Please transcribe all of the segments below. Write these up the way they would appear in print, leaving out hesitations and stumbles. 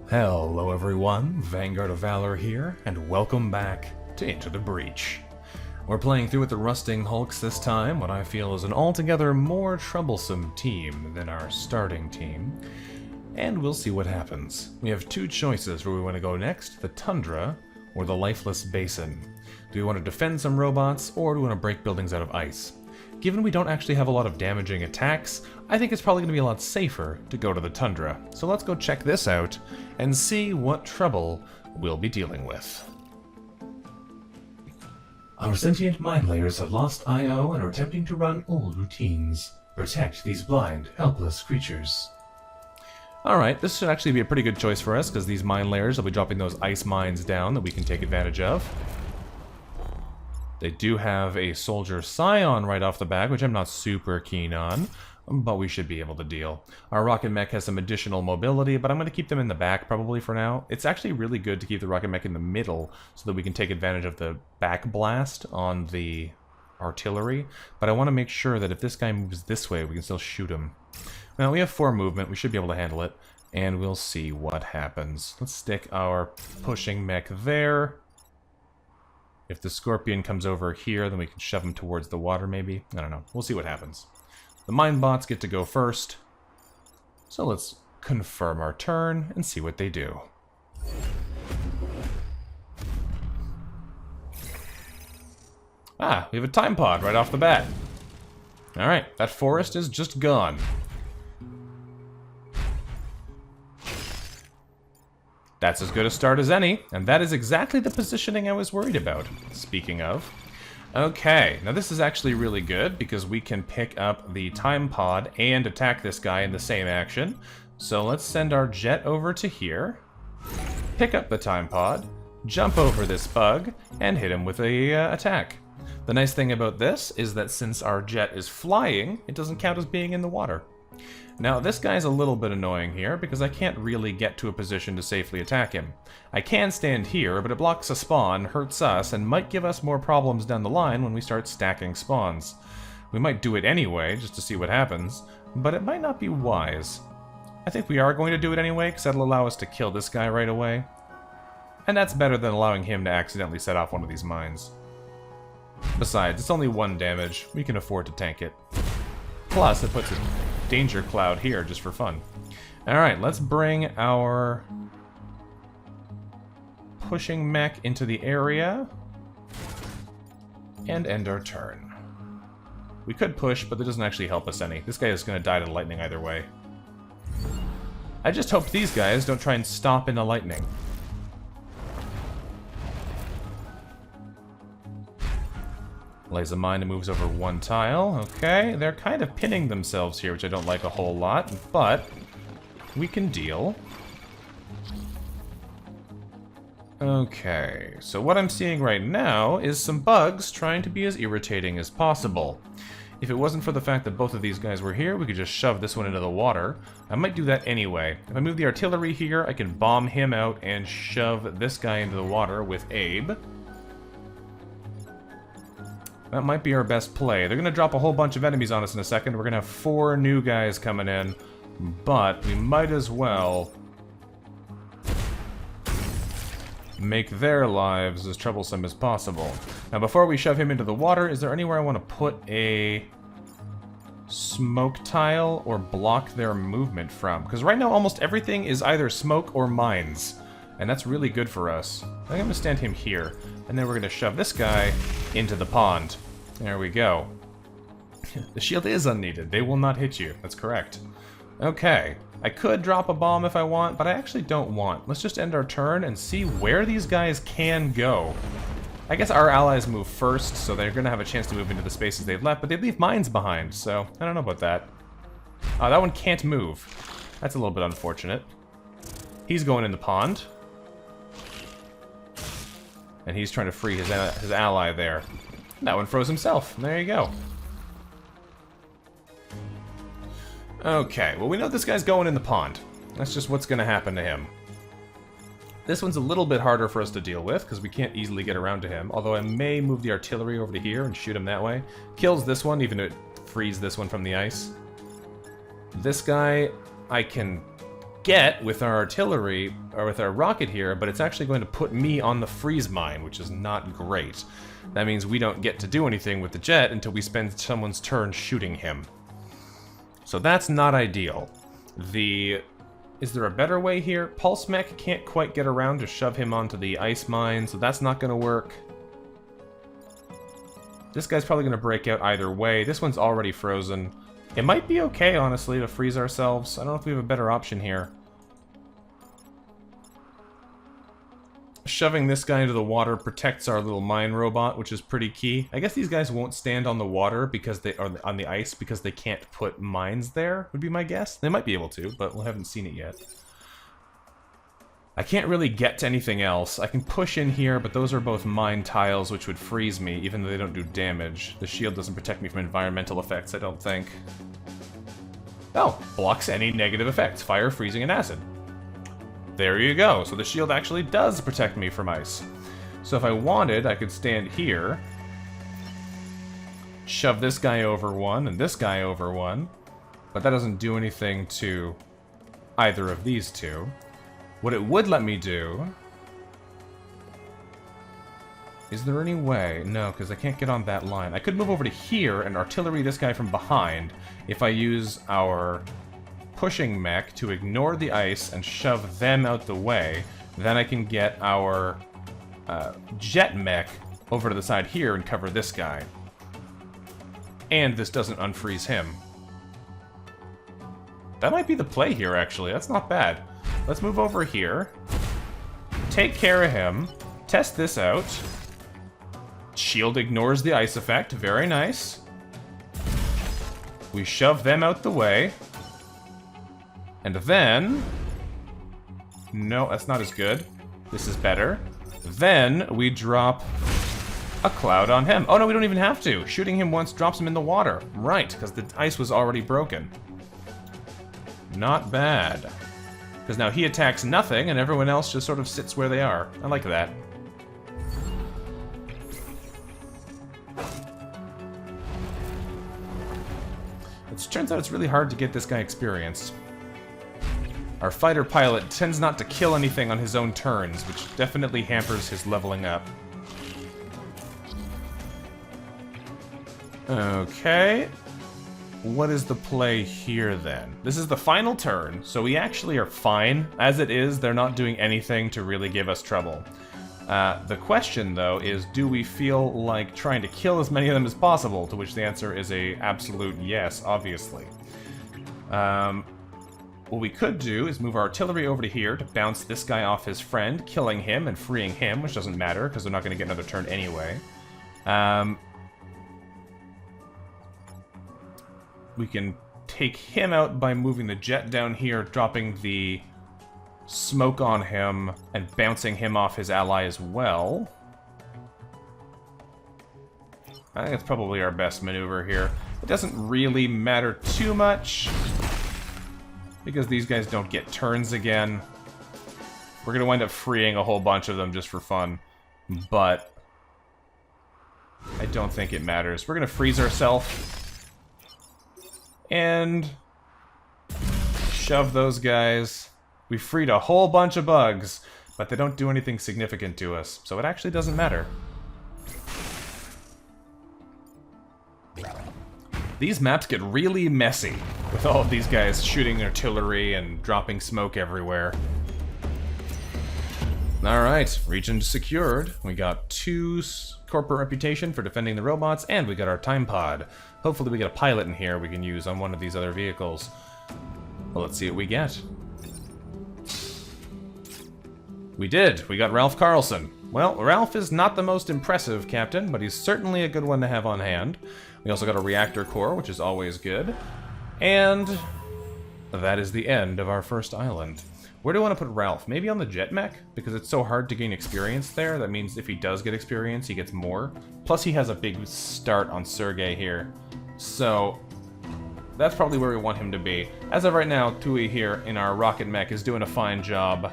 Hello everyone, VanguardOfValor here, and welcome back to Into the Breach. We're playing through with the Rusting Hulks this time, what I feel is an altogether more troublesome team than our starting team, and we'll see what happens. We have two choices where we want to go next, the Tundra or the Lifeless Basin. Do we want to defend some robots, or do we want to break buildings out of ice? Given we don't actually have a lot of damaging attacks, I think it's probably going to be a lot safer to go to the Tundra. So let's go check this out and see what trouble we'll be dealing with. Our sentient mind layers have lost I.O. and are attempting to run old routines. Protect these blind, helpless creatures. Alright, this should actually be a pretty good choice for us, because these mine layers will be dropping those ice mines down that we can take advantage of. They do have a soldier scion right off the bat, which I'm not super keen on, but we should be able to deal. Our rocket mech has some additional mobility, but I'm going to keep them in the back probably for now. It's actually really good to keep the rocket mech in the middle so that we can take advantage of the back blast on the artillery, but I want to make sure that if this guy moves this way, we can still shoot him. Now, we have 4 movement, we should be able to handle it, and we'll see what happens. Let's stick our pushing mech there. If the Scorpion comes over here, then we can shove him towards the water, maybe. I don't know. We'll see what happens. The mine bots get to go first. So let's confirm our turn and see what they do. Ah, we have a time pod right off the bat. Alright, that forest is just gone. That's as good a start as any, and that is exactly the positioning I was worried about, speaking of. Okay, now this is actually really good, because we can pick up the time pod and attack this guy in the same action. So let's send our jet over to here, pick up the time pod, jump over this bug, and hit him with a attack. The nice thing about this is that since our jet is flying, it doesn't count as being in the water. Now, this guy's a little bit annoying here, because I can't really get to a position to safely attack him. I can stand here, but it blocks a spawn, hurts us, and might give us more problems down the line when we start stacking spawns. We might do it anyway, just to see what happens, but it might not be wise. I think we are going to do it anyway, because that'll allow us to kill this guy right away. And that's better than allowing him to accidentally set off one of these mines. Besides, it's only 1 damage. We can afford to tank it. Plus, it puts a danger cloud here just for fun. Alright, let's bring our pushing mech into the area and end our turn. We could push, but that doesn't actually help us any. This guy is going to die to lightning either way. I just hope these guys don't try and stop in the lightning. Lays a mine and moves over 1 tile. Okay, they're kind of pinning themselves here, which I don't like a whole lot, but we can deal. Okay, so what I'm seeing right now is some bugs trying to be as irritating as possible. If it wasn't for the fact that both of these guys were here, we could just shove this one into the water. I might do that anyway. If I move the artillery here, I can bomb him out and shove this guy into the water with Abe. That might be our best play. They're going to drop a whole bunch of enemies on us in a second. We're going to have 4 new guys coming in. But we might as well make their lives as troublesome as possible. Now, before we shove him into the water, is there anywhere I want to put a smoke tile or block their movement from? Because right now, almost everything is either smoke or mines. And that's really good for us. I think I'm going to stand him here. And then we're going to shove this guy into the pond. There we go. The shield is unneeded. They will not hit you. That's correct. Okay. I could drop a bomb if I want, but I actually don't want. Let's just end our turn and see where these guys can go. I guess our allies move first, so they're going to have a chance to move into the spaces they've left, but they leave mines behind, so I don't know about that. That one can't move. That's a little bit unfortunate. He's going in the pond. And he's trying to free his ally there. That one froze himself. There you go. Okay, well we know this guy's going in the pond. That's just what's going to happen to him. This one's a little bit harder for us to deal with, because we can't easily get around to him. Although I may move the artillery over to here and shoot him that way. Kills this one, even though it frees this one from the ice. This guy, I can get with our artillery, or with our rocket here, but it's actually going to put me on the freeze mine, which is not great. That means we don't get to do anything with the jet until we spend someone's turn shooting him. So that's not ideal. Is there a better way here? Pulse Mech can't quite get around to shove him onto the ice mine, so that's not going to work. This guy's probably going to break out either way. This one's already frozen. It might be okay, honestly, to freeze ourselves. I don't know if we have a better option here. Shoving this guy into the water protects our little mine robot, which is pretty key. I guess these guys won't stand on the water because they are on the ice because they can't put mines there, would be my guess. They might be able to, but we haven't seen it yet. I can't really get to anything else. I can push in here, but those are both mine tiles, which would freeze me, even though they don't do damage. The shield doesn't protect me from environmental effects, I don't think. Oh, blocks any negative effects, fire, freezing, and acid. There you go. So the shield actually does protect me from ice. So if I wanted, I could stand here, shove this guy over one and this guy over one, but that doesn't do anything to either of these two. What it would let me do... Is there any way? No, because I can't get on that line. I could move over to here and artillery this guy from behind if I use our pushing mech to ignore the ice and shove them out the way. Then I can get our jet mech over to the side here and cover this guy. And this doesn't unfreeze him. That might be the play here, actually. That's not bad. Let's move over here. Take care of him. Test this out. Shield ignores the ice effect. Very nice. We shove them out the way. And then... No, that's not as good. This is better. Then we drop a cloud on him. Oh no, we don't even have to. Shooting him once drops him in the water. Right, because the ice was already broken. Not bad. Because now he attacks nothing, and everyone else just sort of sits where they are. I like that. It turns out it's really hard to get this guy experienced. Our fighter pilot tends not to kill anything on his own turns, which definitely hampers his leveling up. Okay. What is the play here, then? This is the final turn, so we actually are fine. As it is, they're not doing anything to really give us trouble. The question, though, is do we feel like trying to kill as many of them as possible? To which the answer is a absolute yes, obviously. What we could do is move our artillery over to here to bounce this guy off his friend, killing him and freeing him, which doesn't matter, because they're not going to get another turn anyway. We can take him out by moving the jet down here, dropping the smoke on him, and bouncing him off his ally as well. I think it's probably our best maneuver here. It doesn't really matter too much, because these guys don't get turns again. We're going to wind up freeing a whole bunch of them just for fun, but I don't think it matters. We're going to freeze ourselves and shove those guys. We freed a whole bunch of bugs, but they don't do anything significant to us, so it actually doesn't matter. These maps get really messy with all of these guys shooting artillery and dropping smoke everywhere. Alright, region secured. We got 2 corporate reputation for defending the robots, and we got our time pod. Hopefully we get a pilot in here we can use on one of these other vehicles. Well, let's see what we get. We did! We got Ralph Carlson. Well, Ralph is not the most impressive captain, but he's certainly a good one to have on hand. We also got a reactor core, which is always good. And that is the end of our first island. Where do I want to put Ralph? Maybe on the jet mech? Because it's so hard to gain experience there. That means if he does get experience, he gets more. Plus he has a big start on Sergei here. So that's probably where we want him to be. As of right now, Tui here in our rocket mech is doing a fine job.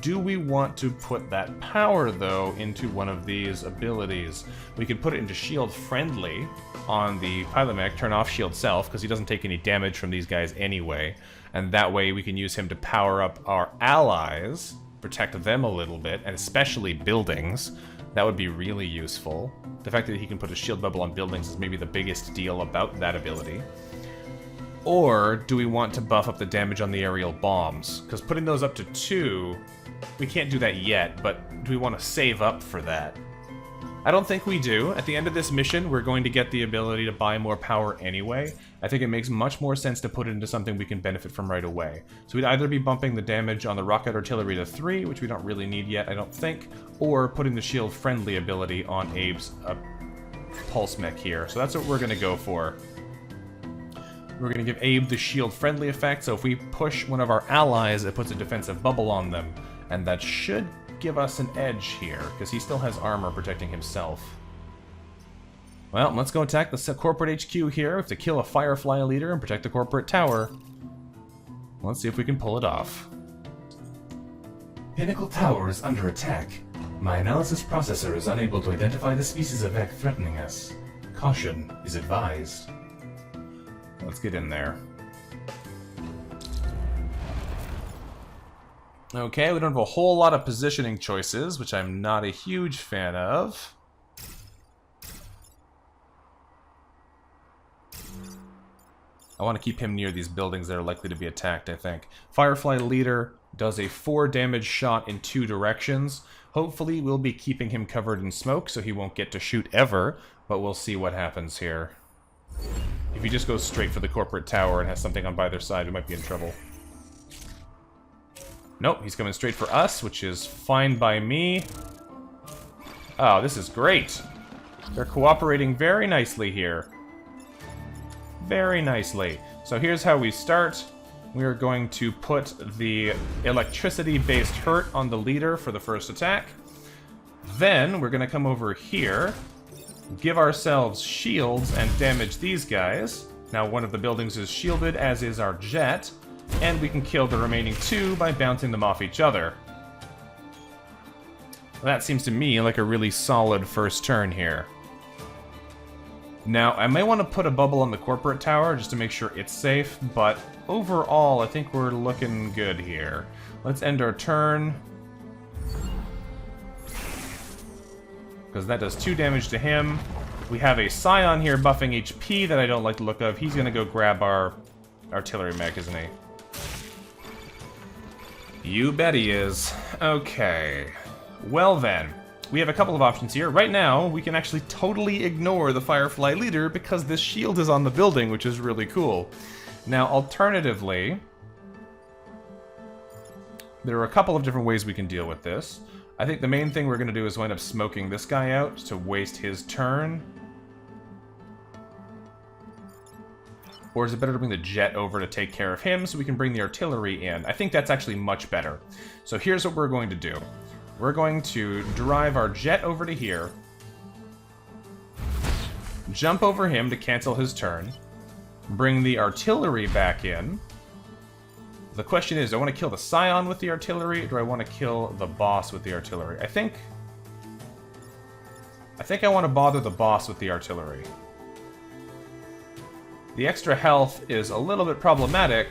Do we want to put that power, though, into one of these abilities? We could put it into shield friendly on the pilot mech, turn off shield self, because he doesn't take any damage from these guys anyway. And that way we can use him to power up our allies, protect them a little bit, and especially buildings. That would be really useful. The fact that he can put a shield bubble on buildings is maybe the biggest deal about that ability. Or do we want to buff up the damage on the aerial bombs? Because putting those up to 2, we can't do that yet, but do we want to save up for that? I don't think we do. At the end of this mission, we're going to get the ability to buy more power anyway. I think it makes much more sense to put it into something we can benefit from right away. So we'd either be bumping the damage on the rocket artillery to 3, which we don't really need yet, I don't think, or putting the shield-friendly ability on Abe's pulse mech here. So that's what we're going to go for. We're going to give Abe the shield-friendly effect, so if we push one of our allies, it puts a defensive bubble on them. And that should give us an edge here, because he still has armor protecting himself. Well, let's go attack the corporate HQ here. We have to kill a Firefly leader and protect the corporate tower. Let's see if we can pull it off. Pinnacle Tower is under attack. My analysis processor is unable to identify the species of mech threatening us. Caution is advised. Let's get in there. Okay, we don't have a whole lot of positioning choices, which I'm not a huge fan of. I want to keep him near these buildings that are likely to be attacked, I think. Firefly leader does a 4 damage shot in 2 directions. Hopefully we'll be keeping him covered in smoke so he won't get to shoot ever, but we'll see what happens here. If he just goes straight for the corporate tower and has something on either side, we might be in trouble. Nope, he's coming straight for us, which is fine by me. Oh, this is great. They're cooperating very nicely here. Very nicely. So here's how we start. We are going to put the electricity-based hurt on the leader for the first attack. Then we're going to come over here, give ourselves shields and damage these guys. Now one of the buildings is shielded, as is our jet. And we can kill the remaining 2 by bouncing them off each other. That seems to me like a really solid first turn here. Now, I may want to put a bubble on the corporate tower just to make sure it's safe, but overall, I think we're looking good here. Let's end our turn. Because that does 2 damage to him. We have a Scion here buffing HP that I don't like the look of. He's going to go grab our artillery mech, isn't he? You bet he is. Okay. Well then, we have a couple of options here. Right now, we can actually totally ignore the Firefly leader because this shield is on the building, which is really cool. Now, alternatively, there are a couple of different ways we can deal with this. I think the main thing we're going to do is wind up smoking this guy out to waste his turn. Or is it better to bring the jet over to take care of him so we can bring the artillery in? I think that's actually much better. So here's what we're going to do. We're going to drive our jet over to here. Jump over him to cancel his turn. Bring the artillery back in. The question is, do I want to kill the Scion with the artillery, or do I want to kill the boss with the artillery? I think I want to bother the boss with the artillery. The extra health is a little bit problematic,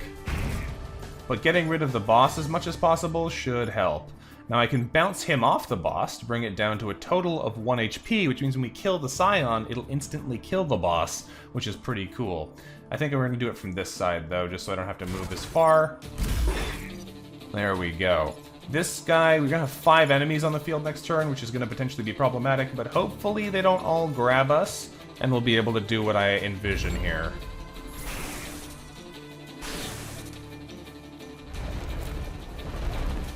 but getting rid of the boss as much as possible should help. Now I can bounce him off the boss to bring it down to a total of 1 HP, which means when we kill the Scion, it'll instantly kill the boss, which is pretty cool. I think we're going to do it from this side, though, just so I don't have to move as far. There we go. This guy, we're going to have 5 enemies on the field next turn, which is going to potentially be problematic, but hopefully they don't all grab us, and we'll be able to do what I envision here.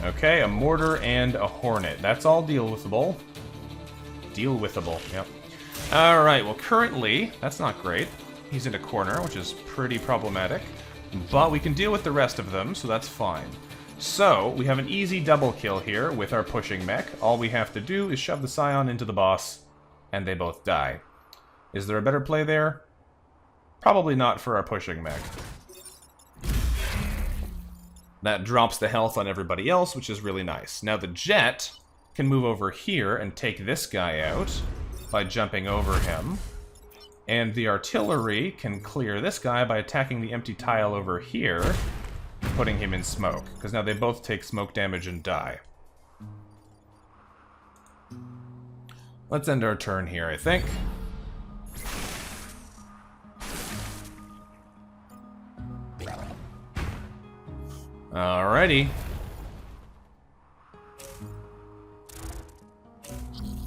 Okay, a mortar and a hornet. That's all deal-withable. Deal-withable, yep. Alright, well currently, that's not great. He's in a corner, which is pretty problematic. But we can deal with the rest of them, so that's fine. So, we have an easy double kill here with our pushing mech. All we have to do is shove the Scion into the boss, and they both die. Is there a better play there? Probably not for our pushing mech. That drops the health on everybody else, which is really nice. Now the jet can move over here and take this guy out by jumping over him. And the artillery can clear this guy by attacking the empty tile over here, putting him in smoke. Because now they both take smoke damage and die. Let's end our turn here, I think. Alrighty.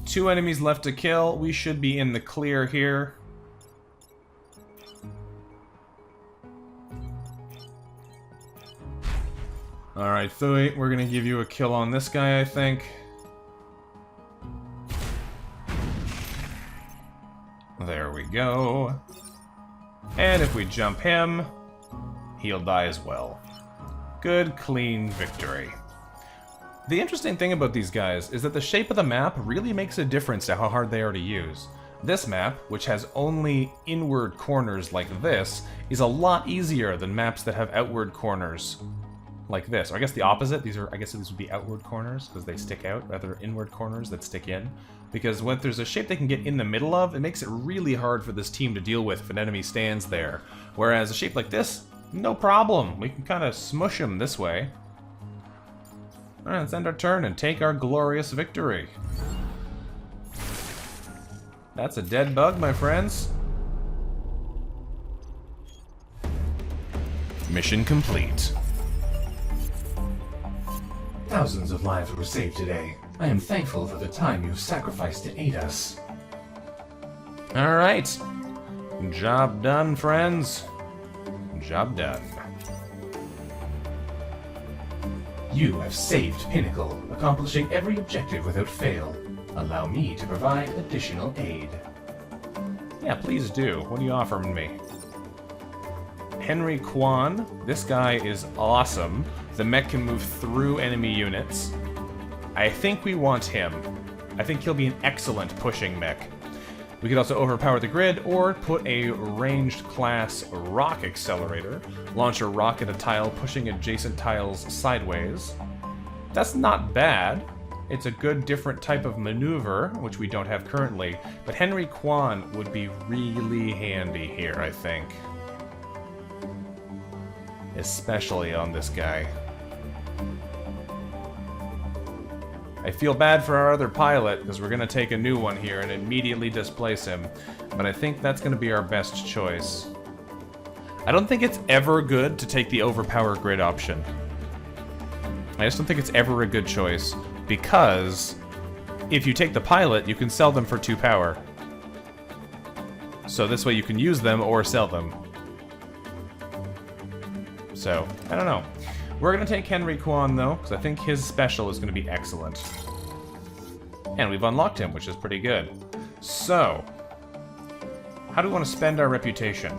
2 enemies left to kill. We should be in the clear here. Alright, Thuy, we're gonna give you a kill on this guy, I think. There we go. And if we jump him, he'll die as well. Good, clean victory. The interesting thing about these guys is that the shape of the map really makes a difference to how hard they are to use. This map, which has only inward corners like this, is a lot easier than maps that have outward corners like this. Or I guess the opposite. I guess these would be outward corners because they stick out, rather than inward corners that stick in. Because when there's a shape they can get in the middle of, it makes it really hard for this team to deal with if an enemy stands there. Whereas a shape like this, no problem. We can kind of smush him this way. Alright, let's end our turn and take our glorious victory. That's a dead bug, my friends. Mission complete. Thousands of lives were saved today. I am thankful for the time you've sacrificed to aid us. Alright. Job done, friends. Job done. You have saved Pinnacle, accomplishing every objective without fail. Allow me to provide additional aid. Yeah, please do. What are you offering me? Henry Kwan. This guy is awesome. The mech can move through enemy units. I think we want him. I think he'll be an excellent pushing mech. We could also overpower the grid, or put a ranged class rock accelerator, launch a rock at a tile, pushing adjacent tiles sideways. That's not bad. It's a good different type of maneuver, which we don't have currently, but Henry Kwan would be really handy here, I think. Especially on this guy. I feel bad for our other pilot, because we're going to take a new one here and immediately displace him. But I think that's going to be our best choice. I don't think it's ever good to take the overpower grid option. I just don't think it's ever a good choice, because if you take the pilot, you can sell them for 2 power. So this way you can use them or sell them. So, I don't know. We're going to take Henry Kwan, though, because I think his special is going to be excellent. And we've unlocked him, which is pretty good. So, how do we want to spend our reputation?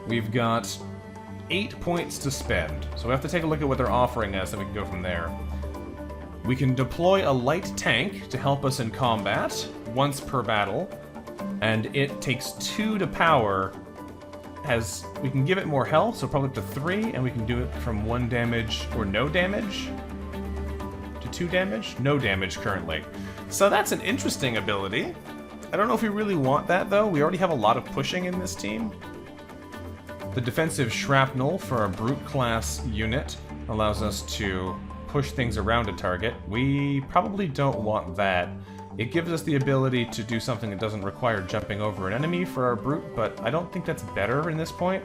We've got 8 points to spend, so we have to take a look at what they're offering us, and we can go from there. We can deploy a light tank to help us in combat, once per battle, and it takes 2 to power. We can give it more health, so probably up to 3, and we can do it from 1 damage or no damage to 2 damage? No damage currently. So that's an interesting ability. I don't know if we really want that, though. We already have a lot of pushing in this team. The defensive shrapnel for a brute class unit allows us to push things around a target. We probably don't want that. It gives us the ability to do something that doesn't require jumping over an enemy for our brute, but I don't think that's better in this point.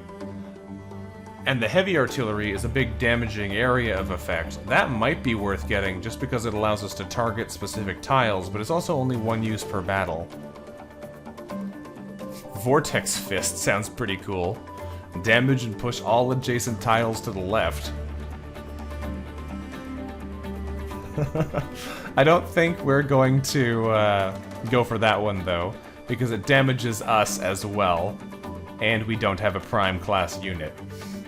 And the heavy artillery is a big damaging area of effect. That might be worth getting just because it allows us to target specific tiles, but it's also only 1 use per battle. Vortex Fist sounds pretty cool. Damage and push all adjacent tiles to the left. I don't think we're going to go for that one, though, because it damages us as well, and we don't have a prime class unit.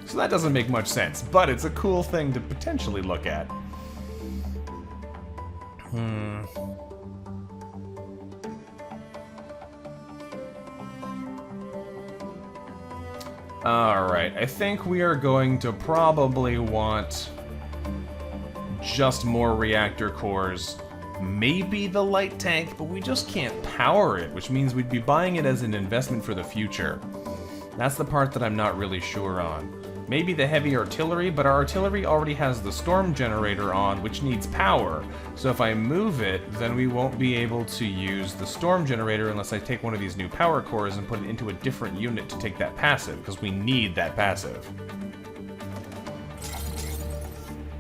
So that doesn't make much sense, but it's a cool thing to potentially look at. Alright, I think we are going to probably want just more reactor cores. Maybe the light tank, but we just can't power it, which means we'd be buying it as an investment for the future. That's the part that I'm not really sure on. Maybe the heavy artillery, but our artillery already has the storm generator on, which needs power. So if I move it, then we won't be able to use the storm generator unless I take one of these new power cores and put it into a different unit to take that passive, because we need that passive.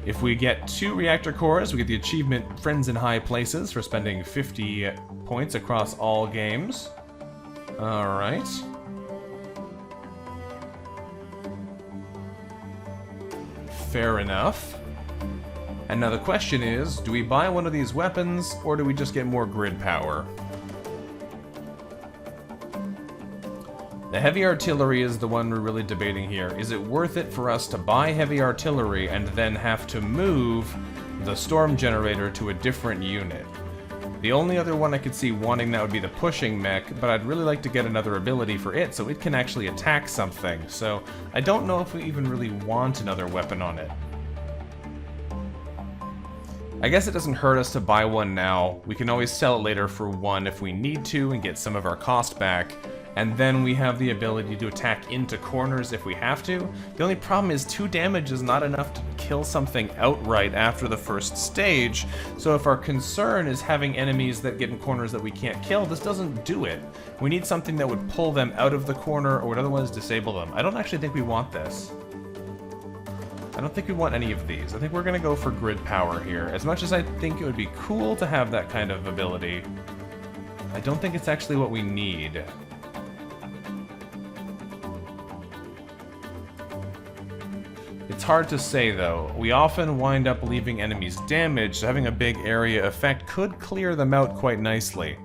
If we get 2 reactor cores, we get the achievement Friends in High Places for spending 50 points across all games. Alright. Fair enough. And now the question is, do we buy one of these weapons, or do we just get more grid power? The heavy artillery is the one we're really debating here. Is it worth it for us to buy heavy artillery and then have to move the storm generator to a different unit? The only other one I could see wanting that would be the pushing mech, but I'd really like to get another ability for it so it can actually attack something. So I don't know if we even really want another weapon on it. I guess it doesn't hurt us to buy one now. We can always sell it later for 1 if we need to and get some of our cost back. And then we have the ability to attack into corners if we have to. The only problem is 2 damage is not enough to kill something outright after the first stage. So if our concern is having enemies that get in corners that we can't kill, this doesn't do it. We need something that would pull them out of the corner or would otherwise disable them. I don't actually think we want this. I don't think we want any of these. I think we're going to go for grid power here. As much as I think it would be cool to have that kind of ability, I don't think it's actually what we need. It's hard to say, though. We often wind up leaving enemies damaged, so having a big area effect could clear them out quite nicely.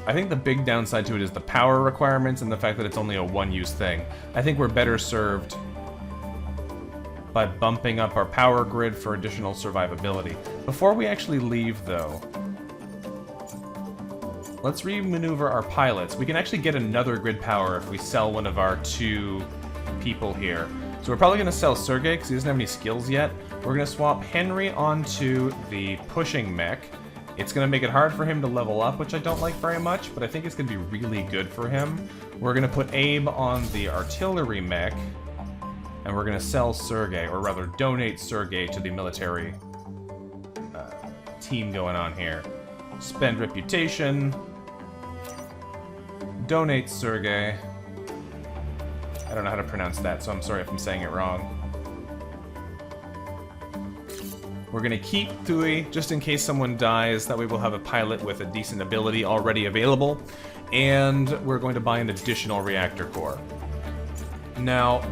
I think the big downside to it is the power requirements and the fact that it's only a one-use thing. I think we're better served by bumping up our power grid for additional survivability. Before we actually leave, though, let's re-maneuver our pilots. We can actually get another grid power if we sell one of our 2 people here. So we're probably going to sell Sergei because he doesn't have any skills yet. We're going to swap Henry onto the pushing mech. It's going to make it hard for him to level up, which I don't like very much, but I think it's going to be really good for him. We're going to put Abe on the artillery mech, and we're going to sell Sergei, or rather donate Sergei to the military team going on here. Spend reputation. Donate Sergei. I don't know how to pronounce that, so I'm sorry if I'm saying it wrong. We're going to keep Thui, just in case someone dies. That way we'll have a pilot with a decent ability already available. And we're going to buy an additional reactor core. Now,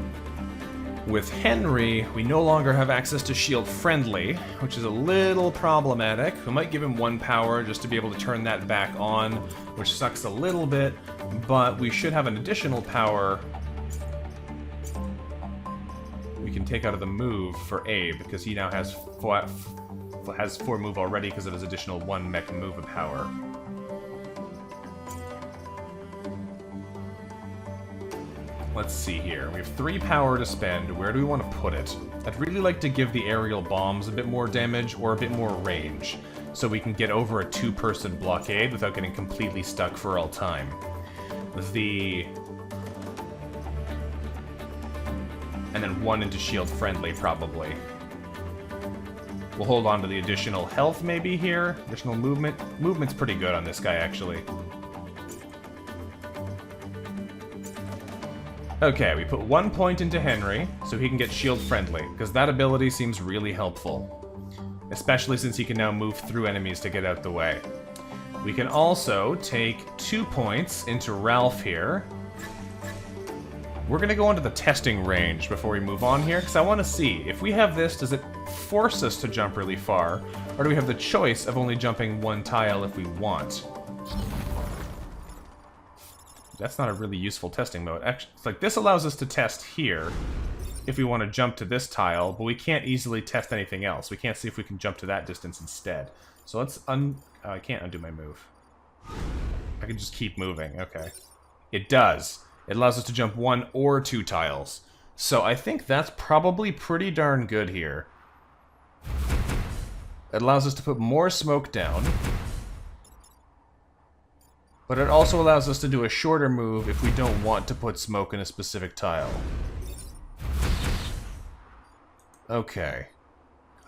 with Henry, we no longer have access to shield friendly, which is a little problematic. We might give him 1 power just to be able to turn that back on, which sucks a little bit, but we should have an additional power we can take out of the move for Abe, because he now has 4 move already because of his additional 1 mech move of power. Let's see here. We have 3 power to spend. Where do we want to put it? I'd really like to give the aerial bombs a bit more damage or a bit more range, so we can get over a 2-person blockade without getting completely stuck for all time. And then 1 into shield friendly, probably. We'll hold on to the additional health maybe here. Additional movement. Movement's pretty good on this guy, actually. Okay, we put 1 point into Henry, so he can get shield friendly, because that ability seems really helpful. Especially since he can now move through enemies to get out the way. We can also take 2 points into Ralph here. We're going to go onto the testing range before we move on here, because I want to see, if we have this, does it force us to jump really far, or do we have the choice of only jumping 1 tile if we want? That's not a really useful testing mode. Actually, it's like this allows us to test here if we want to jump to this tile, but we can't easily test anything else. We can't see if we can jump to that distance instead. So let's I can't undo my move. I can just keep moving. Okay. It does. It allows us to jump 1 or 2 tiles. So I think that's probably pretty darn good here. It allows us to put more smoke down. But it also allows us to do a shorter move if we don't want to put smoke in a specific tile. Okay.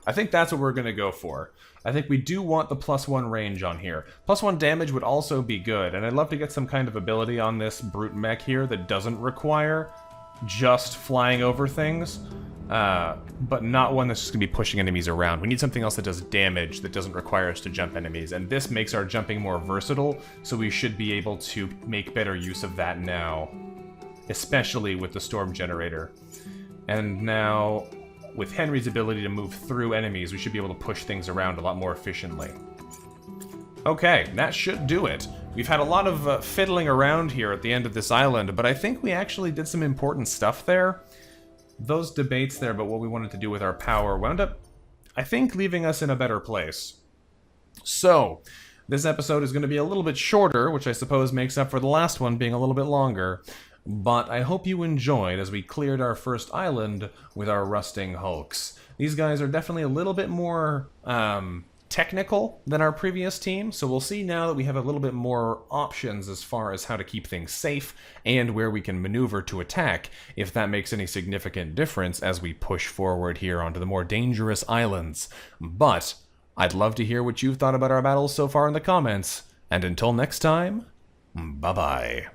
I think that's what we're going to go for. I think we do want the +1 range on here. +1 damage would also be good, and I'd love to get some kind of ability on this brute mech here that doesn't require just flying over things, but not one that's just going to be pushing enemies around. We need something else that does damage that doesn't require us to jump enemies, and this makes our jumping more versatile, so we should be able to make better use of that now, especially with the storm generator. And now, with Henry's ability to move through enemies, we should be able to push things around a lot more efficiently. Okay, that should do it. We've had a lot of fiddling around here at the end of this island, but I think we actually did some important stuff there. Those debates there about what we wanted to do with our power wound up, I think, leaving us in a better place. So, this episode is going to be a little bit shorter, which I suppose makes up for the last one being a little bit longer. But I hope you enjoyed as we cleared our first island with our rusting hulks. These guys are definitely a little bit more technical than our previous team, so we'll see now that we have a little bit more options as far as how to keep things safe and where we can maneuver to attack, if that makes any significant difference as we push forward here onto the more dangerous islands. But I'd love to hear what you've thought about our battles so far in the comments, and until next time, bye-bye.